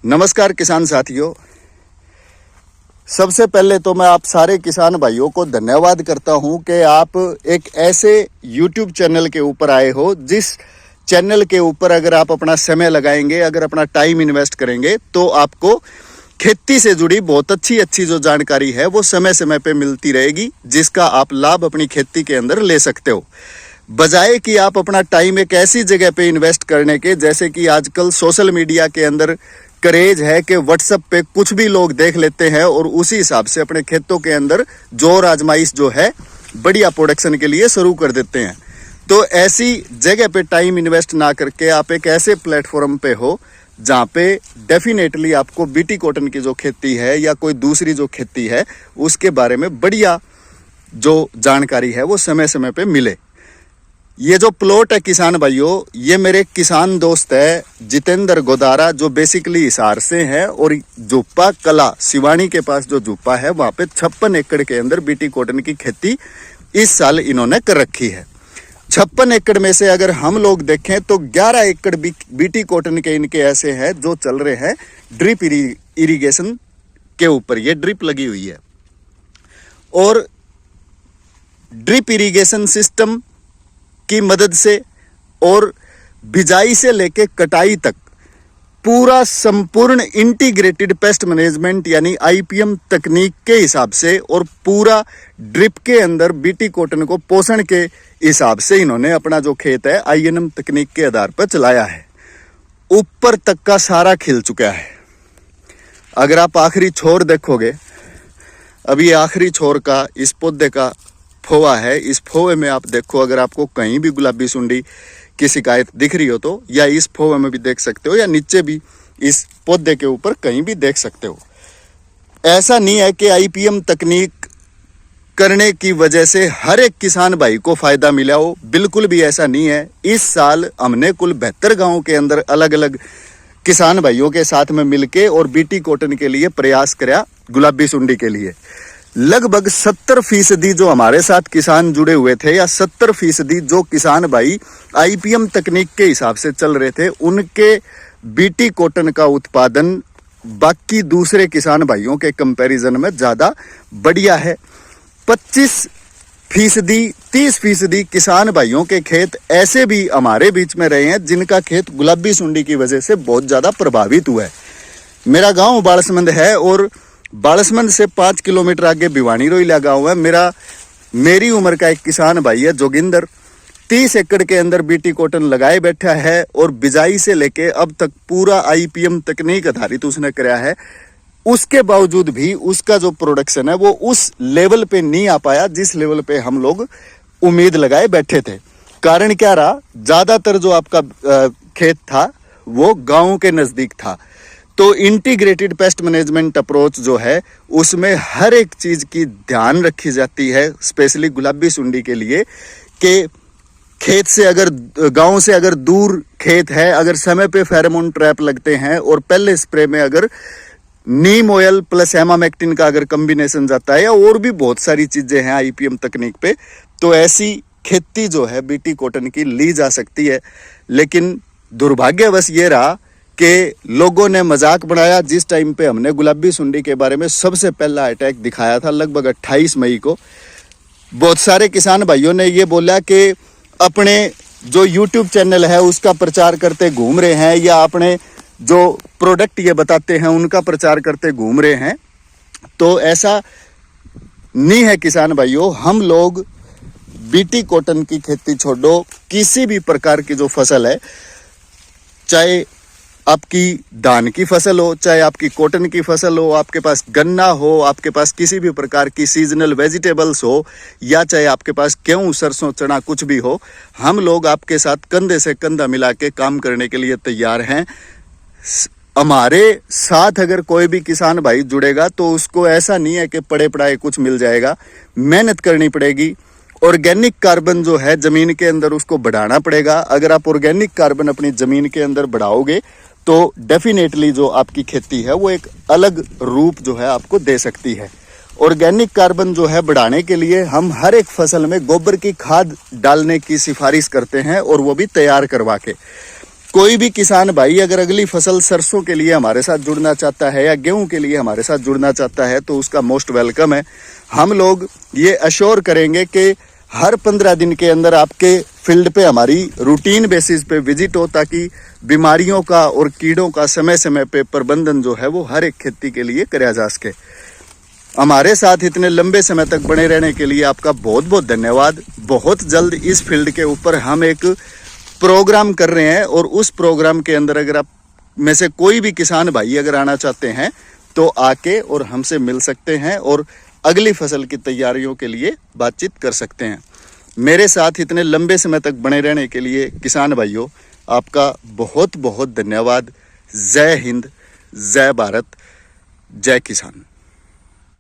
नमस्कार किसान साथियों। सबसे पहले तो मैं आप सारे किसान भाइयों को धन्यवाद करता हूं कि आप एक ऐसे YouTube चैनल के ऊपर आए हो जिस चैनल के ऊपर अगर आप अपना समय लगाएंगे, अगर अपना टाइम इन्वेस्ट करेंगे तो आपको खेती से जुड़ी बहुत अच्छी जो जानकारी है वो समय समय पे मिलती रहेगी, जिसका आप लाभ अपनी खेती के अंदर ले सकते हो। बजाय कि आप अपना टाइम एक ऐसी जगह पे इन्वेस्ट करने के, जैसे कि आजकल सोशल मीडिया के अंदर क्रेज है कि व्हाट्सएप पे कुछ भी लोग देख लेते हैं और उसी हिसाब से अपने खेतों के अंदर जोर आजमाइश जो है बढ़िया प्रोडक्शन के लिए शुरू कर देते हैं। तो ऐसी जगह पे टाइम इन्वेस्ट ना करके आप एक ऐसे प्लेटफॉर्म पे हो जहाँ पे डेफिनेटली आपको बीटी कॉटन की जो खेती है या कोई दूसरी जो खेती है उसके बारे में बढ़िया जो जानकारी है वो समय समय पे मिले। ये जो प्लॉट है किसान भाइयों, ये मेरे किसान दोस्त है जितेंद्र गोदारा, जो बेसिकली हिसार से हैं और जुप्पा कला सिवानी के पास जो जुप्पा है वहाँ पे 56 एकड़ के अंदर बीटी कॉटन की खेती इस साल इन्होंने कर रखी है। 56 एकड़ में से अगर हम लोग देखें तो 11 एकड़ बीटी कॉटन के इनके ऐसे हैं जो चल रहे हैं ड्रिप इरिगेशन के ऊपर। ये ड्रिप लगी हुई है और ड्रिप इरिगेशन सिस्टम की मदद से और बिजाई से लेके कटाई तक पूरा संपूर्ण इंटीग्रेटेड पेस्ट मैनेजमेंट यानी आईपीएम तकनीक के हिसाब से और पूरा ड्रिप के अंदर बीटी कॉटन को पोषण के हिसाब से इन्होंने अपना जो खेत है आईएनएम तकनीक के आधार पर चलाया है। ऊपर तक का सारा खिल चुका है। अगर आप आखिरी छोर देखोगे, अभी आखिरी छोर का इस पौधे का फोवा है, इस फोवे में आप देखो, अगर आपको कहीं भी गुलाबी सुंडी की शिकायत दिख रही हो तो या इस फोवे में भी देख सकते हो या नीचे भी इस पौधे के ऊपर कहीं भी देख सकते हो। ऐसा नहीं है कि आईपीएम तकनीक करने की वजह से हर एक किसान भाई को फायदा मिला हो, बिल्कुल भी ऐसा नहीं है। इस साल हमने कुल 72 गाँव के अंदर अलग अलग किसान भाइयों के साथ में मिलके और बीटी कॉटन के लिए प्रयास कराया। गुलाबी सुंडी के लिए लगभग 70% जो हमारे साथ किसान जुड़े हुए थे या 70% जो किसान भाई आईपीएम तकनीक के हिसाब से चल रहे थे, उनके बीटी कॉटन का उत्पादन बाकी दूसरे किसान भाइयों के कंपैरिजन में ज़्यादा बढ़िया है। 25% 30% किसान भाइयों के खेत ऐसे भी हमारे बीच में रहे हैं जिनका खेत गुलाबी सुंडी की वजह से बहुत ज़्यादा प्रभावित हुआ है। मेरा गाँव बालसमंद है और बालसमंद से 5 किलोमीटर आगे भिवानी रोइला गाँव है। मेरी उम्र का एक किसान भाई है जोगिंदर, 30 एकड़ के अंदर बीटी कॉटन लगाए बैठा है और बिजाई से लेके अब तक पूरा आईपीएम तकनीक आधारित उसने कराया है। उसके बावजूद भी उसका जो प्रोडक्शन है वो उस लेवल पे नहीं आ पाया जिस लेवल पे हम लोग उम्मीद लगाए बैठे थे। कारण क्या रहा? ज़्यादातर जो आपका खेत था वो गाँव के नज़दीक था। तो इंटीग्रेटेड पेस्ट मैनेजमेंट अप्रोच जो है उसमें हर एक चीज़ की ध्यान रखी जाती है, स्पेशली गुलाबी सुंडी के लिए, कि खेत से अगर गांव से अगर दूर खेत है, अगर समय पे फेरोमोन ट्रैप लगते हैं और पहले स्प्रे में अगर नीम ऑयल प्लस एमामेक्टिन का अगर कॉम्बिनेशन जाता है या और भी बहुत सारी चीज़ें हैं आईपीएम तकनीक पे, तो ऐसी खेती जो है बीटी कॉटन की ली जा सकती है। लेकिन दुर्भाग्यवश ये रहा कि लोगों ने मजाक बनाया। जिस टाइम पे हमने गुलाबी सुंडी के बारे में सबसे पहला अटैक दिखाया था लगभग 28 मई को, बहुत सारे किसान भाइयों ने ये बोला कि अपने जो YouTube चैनल है उसका प्रचार करते घूम रहे हैं या अपने जो प्रोडक्ट ये बताते हैं उनका प्रचार करते घूम रहे हैं। तो ऐसा नहीं है किसान भाइयों। हम लोग बीटी कॉटन की खेती छोड़ो, किसी भी प्रकार की जो फसल है, चाहे आपकी धान की फसल हो, चाहे आपकी कॉटन की फसल हो, आपके पास गन्ना हो, आपके पास किसी भी प्रकार की सीजनल वेजिटेबल्स हो, या चाहे आपके पास गेहूं, सरसों, चना कुछ भी हो, हम लोग आपके साथ कंधे से कंधा मिला के काम करने के लिए तैयार हैं। हमारे साथ अगर कोई भी किसान भाई जुड़ेगा तो उसको ऐसा नहीं है कि पड़े पड़ाए कुछ मिल जाएगा, मेहनत करनी पड़ेगी। ऑर्गेनिक कार्बन जो है जमीन के अंदर उसको बढ़ाना पड़ेगा। अगर आप ऑर्गेनिक कार्बन अपनी जमीन के अंदर बढ़ाओगे तो डेफिनेटली जो आपकी खेती है वो एक अलग रूप जो है आपको दे सकती है। ऑर्गेनिक कार्बन जो है बढ़ाने के लिए हम हर एक फसल में गोबर की खाद डालने की सिफारिश करते हैं और वो भी तैयार करवा के। कोई भी किसान भाई अगर अगली फसल सरसों के लिए हमारे साथ जुड़ना चाहता है या गेहूं के लिए हमारे साथ जुड़ना चाहता है तो उसका मोस्ट वेलकम है। हम लोग ये अश्योर करेंगे कि हर 15 दिन के अंदर आपके फील्ड पे हमारी रूटीन बेसिस पे विजिट हो, ताकि बीमारियों का और कीड़ों का समय समय पे प्रबंधन जो है वो हर एक खेती के लिए कराया जा सके। हमारे साथ इतने लंबे समय तक बने रहने के लिए आपका बहुत बहुत धन्यवाद। बहुत जल्द इस फील्ड के ऊपर हम एक प्रोग्राम कर रहे हैं और उस प्रोग्राम के अंदर अगर आप में से कोई भी किसान भाई अगर आना चाहते हैं तो आके और हमसे मिल सकते हैं और अगली फसल की तैयारियों के लिए बातचीत कर सकते हैं। मेरे साथ इतने लंबे समय तक बने रहने के लिए किसान भाइयों आपका बहुत बहुत धन्यवाद। जय हिंद, जय भारत, जय किसान।